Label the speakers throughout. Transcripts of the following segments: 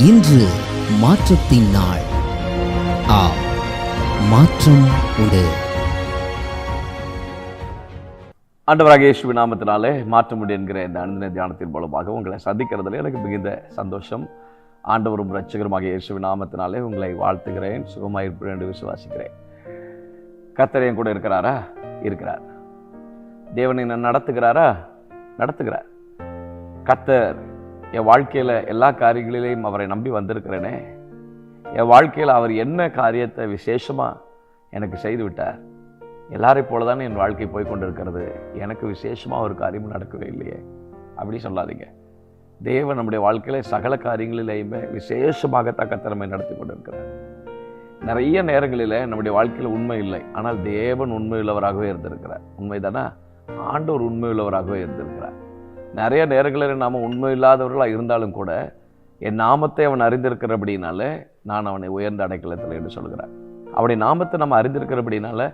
Speaker 1: இன்று மாற்றத்தின் நாள். மாற்றம் உண்டு.
Speaker 2: ஆண்டவராகிய இயேசுவின் நாமத்தினாலே மாற்றம் உண்டு என்கிற இந்த அனுதின தியானத்தின் மூலமாக உங்களை சந்திக்கிறதுல எனக்கு மிகுந்த சந்தோஷம். ஆண்டவரும் இரட்சகருமாகிய இயேசுவின் நாமத்தினாலே உங்களை வாழ்த்துகிறேன். சுகமாயிருப்பேன் என்று விசுவாசிக்கிறேன். கர்த்தர் என் கூட இருக்கிறாரா? இருக்கிறார். தேவனை நான் நடத்துகிறாரா? நடத்துகிறார். கர்த்தர் என் வாழ்க்கையில் எல்லா காரியங்களிலையும் அவரை நம்பி வந்திருக்கிறேனே. என் வாழ்க்கையில் அவர் என்ன காரியத்தை விசேஷமாக எனக்கு செய்து விட்டார். எல்லாரையும் போல தானே என் வாழ்க்கை போய் கொண்டிருக்கிறது. எனக்கு விசேஷமாக ஒரு காரியமும் நடக்கவே இல்லையே அப்படி சொல்லாதீங்க. தேவன் நம்முடைய வாழ்க்கையில் சகல காரியங்களிலேயுமே விசேஷமாகத்தான் கர்த்தர் நடத்தி கொண்டிருக்கிறார். நிறைய நேரங்களில் நம்முடைய வாழ்க்கையில் உண்மை இல்லை, ஆனால் தேவன் உண்மையுள்ளவராகவே இருந்திருக்கிறார். உண்மைதானா? ஆண்டவர் உண்மையுள்ளவராகவே இருந்திருக்கிறார். நிறைய நேரங்களில் நாம் உண்மை இல்லாதவர்களாக இருந்தாலும் கூட என் நாமத்தை அவன் அறிந்திருக்கிறபடினால நான் அவனை உயர்ந்த அடைக்கலத்தில் என்று சொல்கிறார். அவருடைய நாமத்தை நம்ம அறிந்திருக்கிறபடினால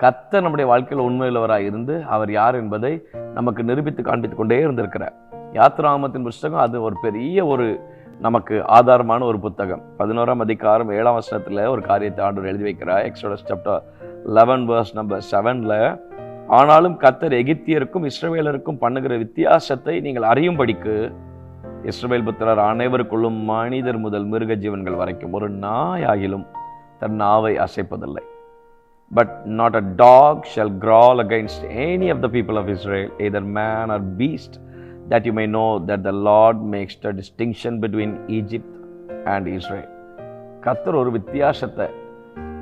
Speaker 2: கர்த்தர் நம்முடைய வாழ்க்கையில் உண்மையுள்ளவராக இருந்து அவர் யார் என்பதை நமக்கு நிரூபித்து காண்பித்துக் கொண்டே இருந்திருக்கிறார். யாத்திராகமத்தின் புஸ்தகம் அது ஒரு பெரிய ஒரு நமக்கு ஆதாரமான ஒரு புத்தகம். 11ஆம் அதிகாரம் 7ஆம் வசனத்தில் ஒரு காரியத்தை ஆண்டவர் எழுதி வைக்கிறார். எக்ஸோடஸ் சாப்டர் 11 verse number 7ல, ஆனாலும் கர்த்தர் எகிப்தியருக்கும் இஸ்ரவேலருக்கும் பண்ணுகிற வித்தியாசத்தை நீங்கள் அறியும்படிக்கு இஸ்ரவேல் புத்திரர் அனைவருக்குள்ளும் மனிதர் முதல் மிருக ஜீவன்கள் வரைக்கும் ஒரு நாயாகிலும் தன் நாவை அசைப்பதில்லை. But not a dog shall growl against any of the people of Israel, either man or beast, that you may know that the Lord makes the distinction between Egypt and Israel. கர்த்தர் ஒரு வித்தியாசத்தை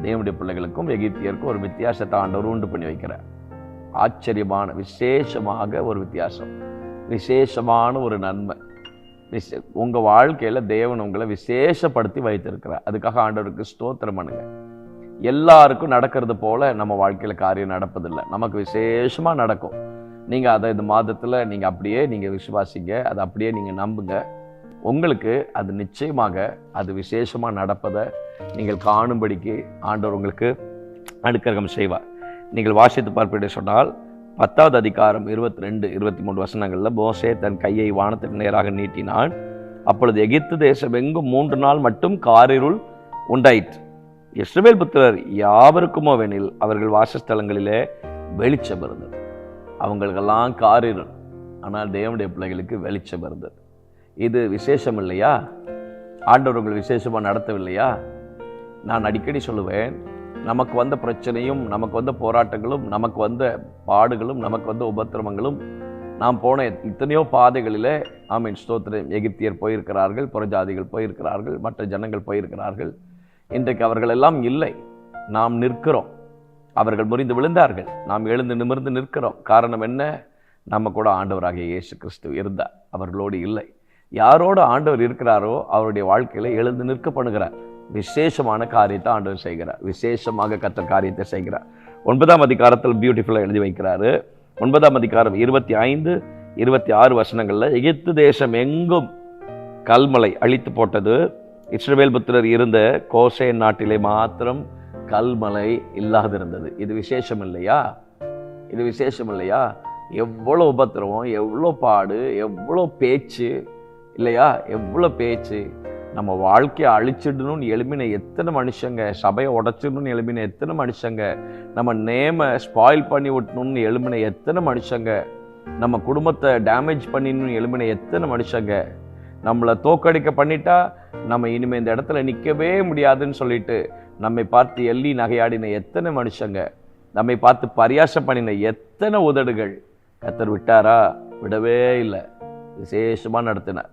Speaker 2: தேவனுடைய பிள்ளைகளுக்கும் எகிப்தியருக்கும் ஒரு வித்தியாசத்தை ஆண்டவர் உண்டு பண்ணி வைக்கிறார். ஆச்சரியமான விசேஷமாக ஒரு வித்தியாசம், விசேஷமான ஒரு நன்மை. உங்கள் வாழ்க்கையில் தேவன் உங்களை விசேஷப்படுத்தி வைத்திருக்கிறார். அதுக்காக ஆண்டவருக்கு ஸ்தோத்திரம் பண்ணுங்க. எல்லாருக்கும் நடக்கிறது போல நம்ம வாழ்க்கையில் காரியம் நடப்பதில்லை. நமக்கு விசேஷமாக நடக்கும். நீங்கள் அதை இந்த மாதத்தில் நீங்கள் அப்படியே நீங்கள் விசுவாசிங்க, அதை அப்படியே நீங்கள் நம்புங்க. உங்களுக்கு அது நிச்சயமாக அது விசேஷமாக நடப்பதை நீங்கள் காணும்படிக்கு ஆண்டவர் உங்களுக்கு அனுக்கிரகம் செய்வார். நீங்கள் வாசித்து பார்ப்பீர்கள் சொன்னால் 10வது அதிகாரம் 22-23 வசனங்களில், மோசே தன் கையை வானத்துக்கு நேராக நீட்டினான். அப்பொழுது எகிப்து தேசம் எங்கும் 3 நாள் மட்டும் காரிருள் உண்டாயிற்று. இஸ்ரவேல் புத்திரர் யாவருக்குமோவெனில் அவர்கள் வாசஸ்தலங்களிலே வெளிச்சம் இருந்தது. அவங்களுக்கெல்லாம் காரிருள், ஆனால் தேவனுடைய பிள்ளைகளுக்கு வெளிச்சம் இருந்தது. இது விசேஷம் இல்லையா? ஆண்டவர் உங்கள் விசேஷமாக நடத்தவில்லையா? நான் அடிக்கடி சொல்லுவேன், நமக்கு வந்த பிரச்சனையும் நமக்கு வந்த போராட்டங்களும் நமக்கு வந்த பாடுகளும் நமக்கு வந்த உபத்திரவங்களும் நாம் போன இத்தனையோ பாதைகளிலே ஆமீன் ஸ்தோத்திரம். எகிப்தியர் போயிருக்கிறார்கள், புறஜாதிகள் போயிருக்கிறார்கள், மற்ற ஜனங்கள் போயிருக்கிறார்கள். இன்றைக்கு அவர்கள் எல்லாம் இல்லை, நாம் நிற்கிறோம். அவர்கள் முறிந்து விழுந்தார்கள், நாம் எழுந்து நிமிர்ந்து நிற்கிறோம். காரணம் என்ன? நம்ம கூட ஆண்டவராகிய இயேசு கிறிஸ்து இருந்தார், அவர்களோடு இல்லை. யாரோடு ஆண்டவர் இருக்கிறாரோ அவருடைய வாழ்க்கையில எழுந்து நிற்க பண்ணுகிறார். விசேஷமான காரியத்தை ஆண்டவர் செய்கிறார். விசேஷமாக கர்த்தர் காரியத்தை செய்கிறார். 9ஆம் அதிகாரத்தில் பியூட்டிஃபுல்லாக எழுதி வைக்கிறாரு. 9ஆம் அதிகாரம் 25-26 வசனங்களில், எகிப்து தேசம் எங்கும் கல்மலை அழித்து போட்டது. இஸ்ரவேல் புத்திரர் இருந்த கோசேன் நாட்டிலே மாத்திரம் கல்மலை இல்லாதிருந்தது. இது விசேஷம் இல்லையா? இது விசேஷம் இல்லையா? எவ்வளோ உபத்திரவம், எவ்வளோ பாடு, எவ்வளோ பேச்சு இல்லையா? எவ்வளோ பேச்சு. நம்ம வாழ்க்கையை அழிச்சிடணும்னு எழுப்பின எத்தனை மனுஷங்க, சபையை உடைச்சிடணும்னு எழுப்பின எத்தனை மனுஷங்க, நம்ம நேமை ஸ்பாயில் பண்ணி விட்டணும்னு எழுப்பின எத்தனை மனுஷங்க, நம்ம குடும்பத்தை டேமேஜ் பண்ணிடணும்னு எழுப்பின எத்தனை மனுஷங்க, நம்மளை தோக்கடிக்க பண்ணிட்டா நம்ம இனிமேல் இந்த இடத்துல நிற்கவே முடியாதுன்னு சொல்லிட்டு நம்மை பார்த்து எள்ளி நகையாடின எத்தனை மனுஷங்க, நம்மை பார்த்து பரியாசம் பண்ணின எத்தனை உதடுகள். கர்த்தர் விட்டாரா? விடவே இல்லை. விசேஷமாக நடத்தினார்.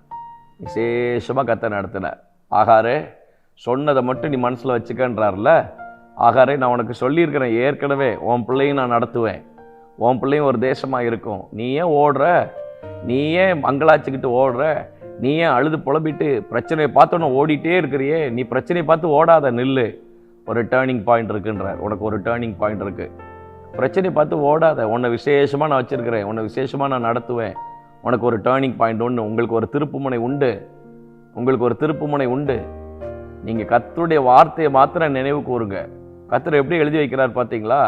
Speaker 2: விசேஷமாக கர்த்தர் நடத்தினார். ஆகாரே, சொன்னதை மட்டும் நீ மனசில் வச்சுக்கன்றார்ல. ஆகாரே, நான் உனக்கு சொல்லியிருக்கிறேன் ஏற்கனவே, உன் பிள்ளையும் நான் நடத்துவேன், உன் பிள்ளையும் ஒரு தேசமாக இருக்கும். நீ ஏன் ஓடுற? நீ ஏன் மங்களாச்சுக்கிட்டு ஓடுற? நீ ஏன் அழுது புலம்பிட்டு பிரச்சனையை பார்த்தோன்னு ஓடிட்டே இருக்கிறியே? நீ பிரச்சனையை பார்த்து ஓடாத, நில்லு. ஒரு டேர்னிங் பாயிண்ட் இருக்குன்றார். உனக்கு ஒரு டேர்னிங் பாயிண்ட் இருக்குது. பிரச்சனையை பார்த்து ஓடாத. உன்னை விசேஷமாக நான் வச்சுருக்கிறேன், உன்னை விசேஷமாக நான் நடத்துவேன். உனக்கு ஒரு டேர்னிங் பாயிண்ட் ஒன்று, உங்களுக்கு ஒரு திருப்புமுனை உண்டு, உங்களுக்கு ஒரு திருப்புமுனை உண்டு. நீங்கள் கர்த்தருடைய வார்த்தையை மாத்திரம் நினைவு கூறுங்க. கர்த்தர் எப்படி எழுதி வைக்கிறார் பார்த்தீங்களா?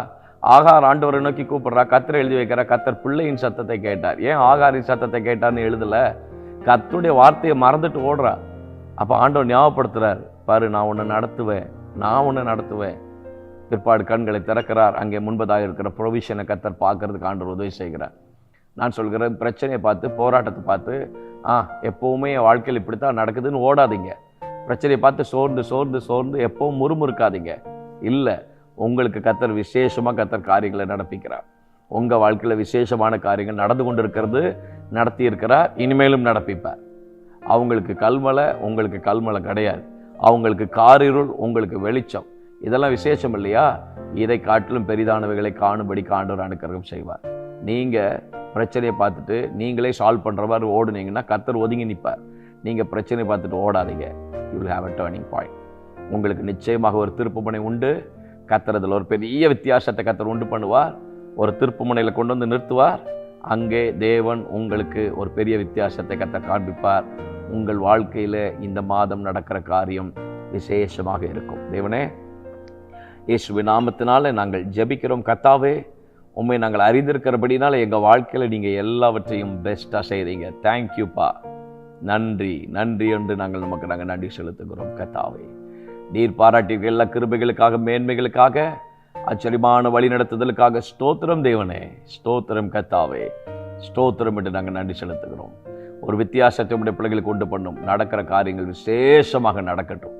Speaker 2: ஆகார் ஆண்டவரை நோக்கி கூப்பிடுறா, கர்த்தர் எழுதி வைக்கிறார். கர்த்தர் பிள்ளையின் சத்தத்தை கேட்டார். ஏன் ஆகாரின் சத்தத்தை கேட்டார்னு எழுதலை? கர்த்தருடைய வார்த்தையை மறந்துட்டு ஓடுறா. அப்போ ஆண்டவர் ஞாபகப்படுத்துகிறார், பாரு நான் உன்னை நடத்துவேன். பிற்பாடு கண்களை திறக்கிறார். அங்கே முன்பதாக இருக்கிற ப்ரொவிஷனை கர்த்தர் பார்க்கறதுக்கு ஆண்டவர் உதவி செய்கிறார். நான் சொல்கிறேன், பிரச்சனையை பார்த்து போராட்டத்தை பார்த்து எப்போவுமே என் வாழ்க்கையில் இப்படித்தான் நடக்குதுன்னு ஓடாதீங்க. பிரச்சனையை பார்த்து சோர்ந்து எப்பவும் முறுமுறுக்காதீங்க. இல்லை, உங்களுக்கு கர்த்தர் விசேஷமாக காரியங்களை நடப்பிக்கிறார். உங்கள் வாழ்க்கையில் விசேஷமான காரியங்கள் நடந்து கொண்டு இருக்கிறது, நடத்தி இருக்கிறார், இனிமேலும் நடப்பிப்பார். அவங்களுக்கு கல்மலை, உங்களுக்கு கல்மலை கிடையாது. அவங்களுக்கு காரிருள், உங்களுக்கு வெளிச்சம். இதெல்லாம் விசேஷம் இல்லையா? இதை காட்டிலும் பெரிதானவைகளை காணும்படி ஆண்டவர் அனுக்கிரகம் செய்வார். நீங்கள் பிரச்சனையை பார்த்துட்டு நீங்களே சால்வ் பண்ணுற மாதிரி ஓடுனீங்கன்னா கர்த்தர் ஒதுங்கி நிற்பார். நீங்கள் பிரச்சனையை பார்த்துட்டு ஓடாதீங்க. You will have a turning point. உங்களுக்கு நிச்சயமாக ஒரு திருப்புமுனை உண்டு. கர்த்தர் அதில் ஒரு பெரிய வித்தியாசத்தை கர்த்தர் உண்டு பண்ணுவார். ஒரு திருப்புமுனையில் கொண்டு வந்து நிறுத்துவார். அங்கே தேவன் உங்களுக்கு ஒரு பெரிய வித்தியாசத்தை கர்த்தர் காண்பிப்பார். உங்கள் வாழ்க்கையில் இந்த மாதம் நடக்கிற காரியம் விசேஷமாக இருக்கும். தேவனே, இயேசுவின் நாமத்தினால நாங்கள் ஜெபிக்கிறோம். கர்த்தாவே, உண்மை நாங்கள் அறிந்திருக்கிறபடினால எங்கள் வாழ்க்கையில் நீங்கள் எல்லாவற்றையும் பெஸ்ட்டாக செய்கிறீங்க. தேங்க்யூப்பா, நன்றி என்று நாங்கள் நன்றி செலுத்துகிறோம். கர்த்தாவே, நீர் பாராட்டிய எல்லா கிருபைகளுக்காக, மேன்மைகளுக்காக, ஆச்சரியமான வழி நடத்துதலுக்காக ஸ்தோத்திரம் தேவனே, ஸ்தோத்திரம் கர்த்தாவே, ஸ்தோத்திரம் என்று நாங்கள் நன்றி செலுத்துகிறோம். ஒரு வித்தியாசத்தை உடைய பிள்ளைகளுக்கு கொண்டு பண்ணும். நடக்கிற காரியங்கள் விசேஷமாக நடக்கட்டும்.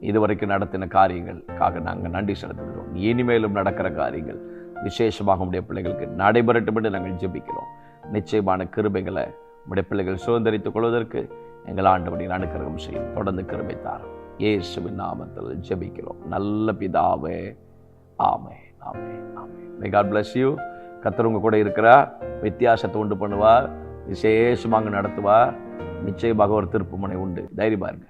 Speaker 2: இதுவரைக்கும் நடத்தின காரியங்களுக்காக நாங்கள் நன்றி செலுத்துகிறோம். இனிமேலும் நடக்கிற காரியங்கள் விசேஷமாக உடைய பிள்ளைகளுக்கு நடைபெறட்டும் என்று நாங்கள் ஜெபிக்கிறோம். நிச்சயமான கிருபைகளை உடைய பிள்ளைகள் சுதந்திரித்துக் கொள்வதற்கு எங்கள் ஆண்டவரை அனுக்கிரகம் செய்யும். தொடர்ந்து கிருபை தாரும். இயேசுவின் நாமத்தில் ஜெபிக்கிறோம் நல்ல பிதாவே, ஆமென், ஆமென், ஆமென். May God bless you. கர்த்தர் உங்க கூட இருக்கிறார். வித்தியாசத்தை உண்டு பண்ணுவார். விசேஷமாக நடத்துவார். நிச்சயமாக ஒரு திருப்புமுனை உண்டு. தைரியமா இருங்க.